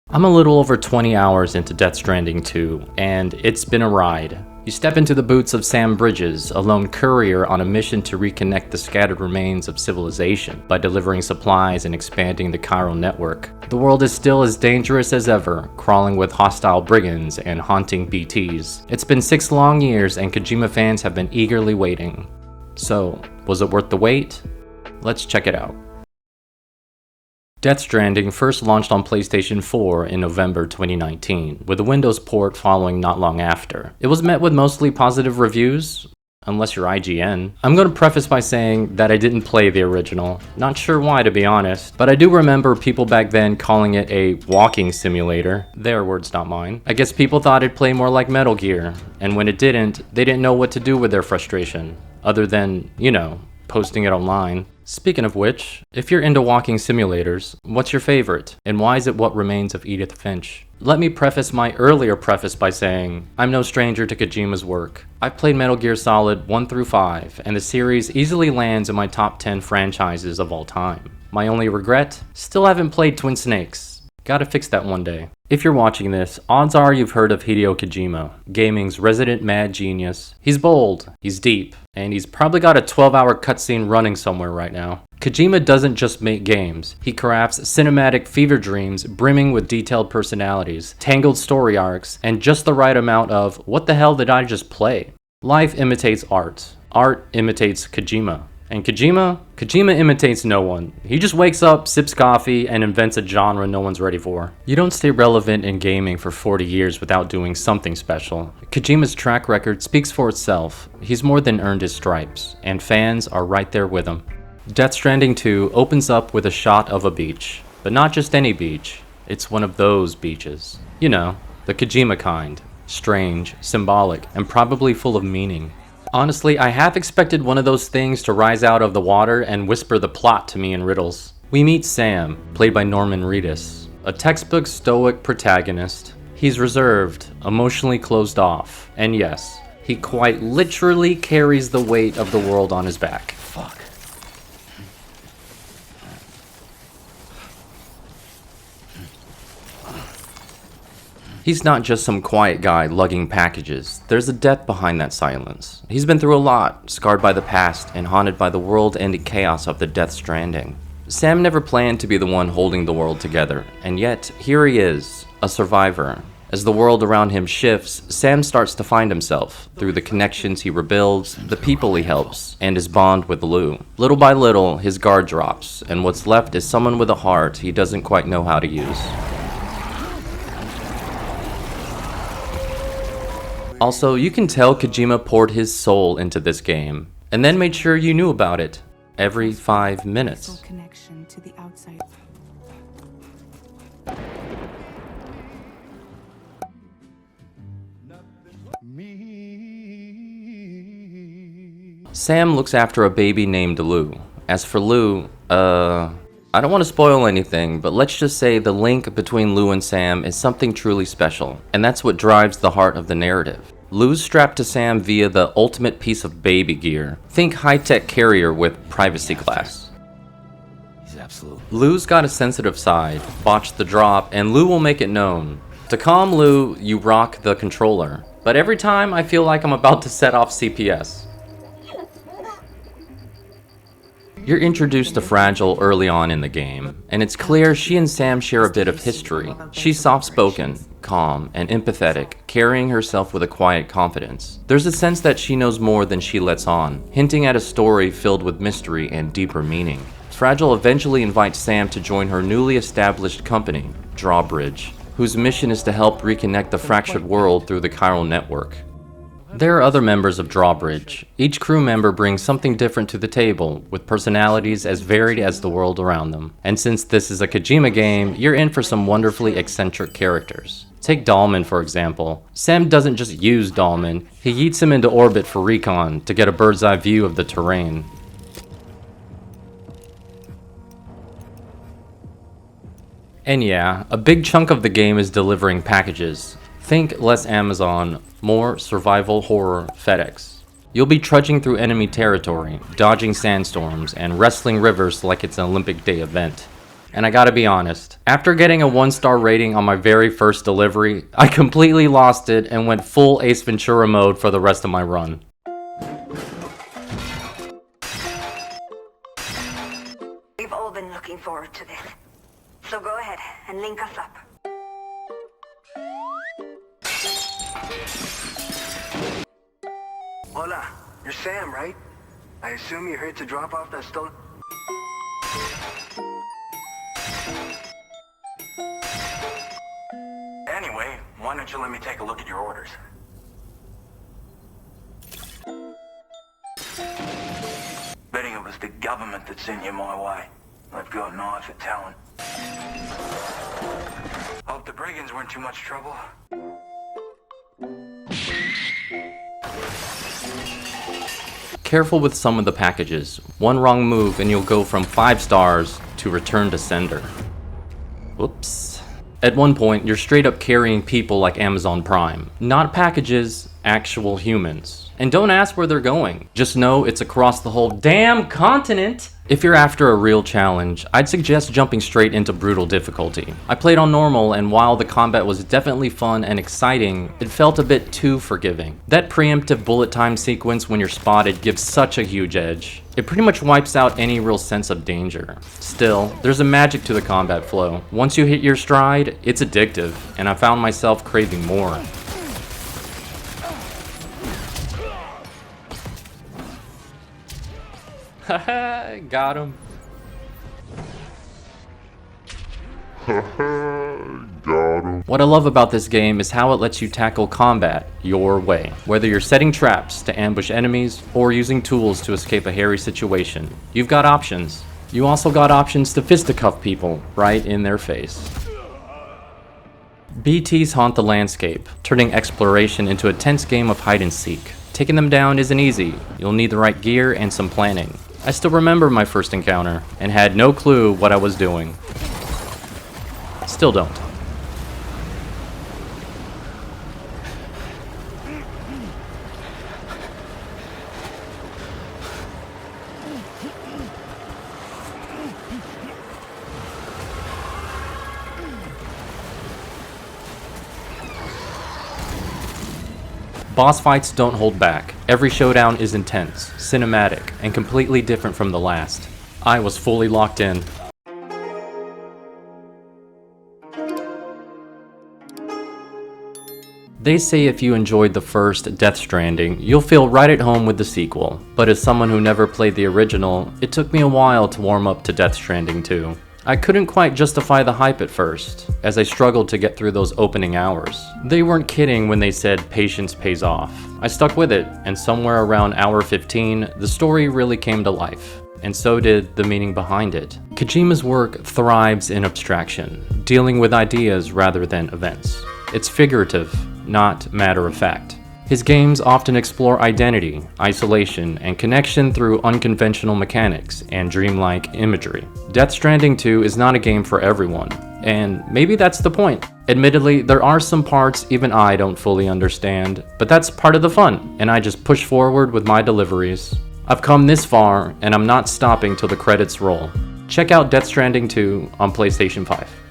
I'm a little over 20 hours into Death Stranding 2, and it's been a ride. You step into the boots of Sam Bridges, a lone courier on a mission to reconnect the scattered remains of civilization by delivering supplies and expanding the chiral network. The world is still as dangerous as ever, crawling with hostile brigands and haunting BTs. It's been 6 long years and Kojima fans have been eagerly waiting. So, was it worth the wait? Let's check it out. Death Stranding first launched on PlayStation 4 in November 2019, with a Windows port following not long after. It was met with mostly positive reviews, unless you're IGN. I'm going to preface by saying that I didn't play the original. Not sure why, to be honest, but I do remember people back then calling it a walking simulator. Their words, not mine. I guess people thought it'd play more like Metal Gear, and when it didn't, they didn't know what to do with their frustration, other than, posting it online. Speaking of which, if you're into walking simulators, what's your favorite? And why is it What Remains of Edith Finch? Let me preface my earlier preface by saying, I'm no stranger to Kojima's work. I've played Metal Gear Solid 1 through 5, and the series easily lands in my top 10 franchises of all time. My only regret? Still haven't played Twin Snakes. Gotta fix that one day. If you're watching this, odds are you've heard of Hideo Kojima, gaming's resident mad genius. He's bold, he's deep, and he's probably got a 12-hour cutscene running somewhere right now. Kojima doesn't just make games, he crafts cinematic fever dreams brimming with detailed personalities, tangled story arcs, and just the right amount of, what the hell did I just play? Life imitates art. Art imitates Kojima. And Kojima imitates no one. He just wakes up, sips coffee, and invents a genre no one's ready for. You don't stay relevant in gaming for 40 years without doing something special. Kojima's track record speaks for itself. He's more than earned his stripes, and fans are right there with him. Death Stranding 2 opens up with a shot of a beach. But not just any beach. It's one of those beaches. You know, the Kojima kind. Strange, symbolic, and probably full of meaning. Honestly, I half expected one of those things to rise out of the water and whisper the plot to me in riddles. We meet Sam, played by Norman Reedus, a textbook stoic protagonist. He's reserved, emotionally closed off, and yes, he quite literally carries the weight of the world on his back. Fuck. He's not just some quiet guy lugging packages. There's a depth behind that silence. He's been through a lot, scarred by the past, and haunted by the world-ending chaos of the Death Stranding. Sam never planned to be the one holding the world together, and yet, here he is, a survivor. As the world around him shifts, Sam starts to find himself, through the connections he rebuilds, the people he helps, and his bond with Lou. Little by little, his guard drops, and what's left is someone with a heart he doesn't quite know how to use. Also, you can tell Kojima poured his soul into this game, and then made sure you knew about it every 5 minutes. Connection to the outside. Sam looks after a baby named Lou. As for Lou, I don't want to spoil anything, but let's just say the link between Lou and Sam is something truly special, and that's what drives the heart of the narrative. Lou's strapped to Sam via the ultimate piece of baby gear. Think high-tech carrier with privacy glass. He's absolute. Lou's got a sensitive side, botched the drop, and Lou will make it known. To calm Lou, you rock the controller, but every time I feel like I'm about to set off CPS. You're introduced to Fragile early on in the game, and it's clear she and Sam share a bit of history. She's soft-spoken, calm, and empathetic, carrying herself with a quiet confidence. There's a sense that she knows more than she lets on, hinting at a story filled with mystery and deeper meaning. Fragile eventually invites Sam to join her newly established company, Drawbridge, whose mission is to help reconnect the fractured world through the chiral network. There are other members of Drawbridge. Each crew member brings something different to the table, with personalities as varied as the world around them. And since this is a Kojima game, you're in for some wonderfully eccentric characters. Take Dahlman, for example. Sam doesn't just use Dahlman, he yeets him into orbit for recon to get a bird's eye view of the terrain. And yeah, a big chunk of the game is delivering packages. Think less Amazon, more survival horror FedEx. You'll be trudging through enemy territory, dodging sandstorms, and wrestling rivers like it's an Olympic Day event. And I gotta be honest, after getting a 1-star rating on my very first delivery, I completely lost it and went full Ace Ventura mode for the rest of my run. We've all been looking forward to this. So go ahead and link us up. Hola, you're Sam, right? I assume you're here to drop off that stolen... Anyway, why don't you let me take a look at your orders? Betting it was the government that sent you my way. I've got an eye for talent. Hope the brigands weren't too much trouble. Careful with some of the packages. One wrong move and you'll go from 5 stars to return to sender. Whoops. At one point, you're straight up carrying people like Amazon Prime. Not packages, actual humans. And don't ask where they're going. Just know it's across the whole damn continent. If you're after a real challenge, I'd suggest jumping straight into brutal difficulty. I played on normal, and while the combat was definitely fun and exciting, it felt a bit too forgiving. That preemptive bullet time sequence when you're spotted gives such a huge edge. It pretty much wipes out any real sense of danger. Still, there's a magic to the combat flow. Once you hit your stride, it's addictive, and I found myself craving more. Haha, got him. What I love about this game is how it lets you tackle combat your way. Whether you're setting traps to ambush enemies or using tools to escape a hairy situation, you've got options. You also got options to fisticuff people right in their face. BTs haunt the landscape, turning exploration into a tense game of hide and seek. Taking them down isn't easy. You'll need the right gear and some planning. I still remember my first encounter and had no clue what I was doing. Still don't. Boss fights don't hold back. Every showdown is intense, cinematic, and completely different from the last. I was fully locked in. They say if you enjoyed the first Death Stranding, you'll feel right at home with the sequel. But as someone who never played the original, it took me a while to warm up to Death Stranding 2. I couldn't quite justify the hype at first, as I struggled to get through those opening hours. They weren't kidding when they said patience pays off. I stuck with it, and somewhere around hour 15, the story really came to life. And so did the meaning behind it. Kojima's work thrives in abstraction, dealing with ideas rather than events. It's figurative, not matter-of-fact. His games often explore identity, isolation, and connection through unconventional mechanics and dreamlike imagery. Death Stranding 2 is not a game for everyone, and maybe that's the point. Admittedly, there are some parts even I don't fully understand, but that's part of the fun, and I just push forward with my deliveries. I've come this far, and I'm not stopping till the credits roll. Check out Death Stranding 2 on PlayStation 5.